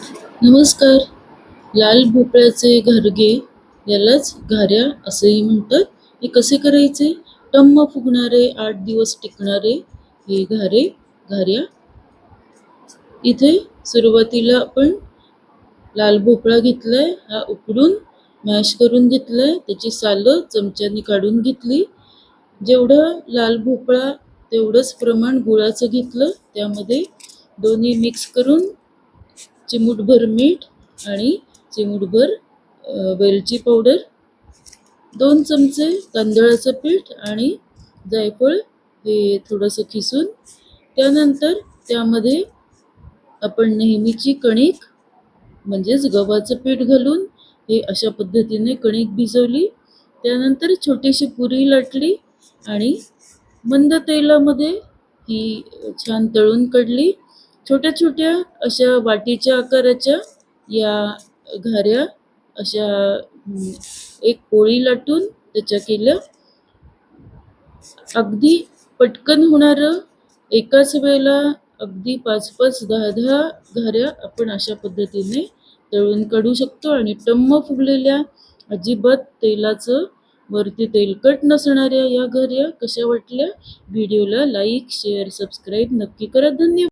नमस्कार. लाल भोपळ्याचे घरगे यालाच घाऱ्या असेही म्हणतात. हे कसे करायचे? टम्म फुगणारे 8 दिवस टिकणारे हे घाऱ्या. इथे सुरुवातीला आपण लाल भोपळा घेतलाय, हा उकडून मॅश करून घेतलाय, त्याची सालं चमच्याने काढून घेतली. जेवढं लाल भोपळा तेवढंच प्रमाण गुळाचं घेतलं. त्यामध्ये दोन्ही मिक्स करून चिमूटभर मीठ आणि चिमूटभर वेलची पावडर, 2 चमचे तांदळाचं पीठ आणि जायफळ हे थोडंसं खिसून, त्यानंतर त्यामध्ये आपण नेहमीची कणिक म्हणजेच गव्हाचं पीठ घालून हे अशा पद्धतीने कणिक भिजवली. त्यानंतर छोटीशी पुरी लाटली आणि मंद तेलामध्ये ही छान तळून काढली. छोट्या छोट्या अशा वाटीच्या आकाराच्या या घाऱ्या अशा एक पोळी लाटून त्याच्या केल्या. अगदी पटकन होणारं, एकाच वेळेला अगदी 5-5, 10-10 घाऱ्या आपण अशा पद्धतीने तळून काढू शकतो. आणि टम्म फुगलेल्या, अजिबात तेलाचं वरती तेलकट नसणाऱ्या या घाऱ्या कशा वाटल्या? व्हिडिओला लाईक, शेअर, सबस्क्राईब नक्की करा. धन्यवाद.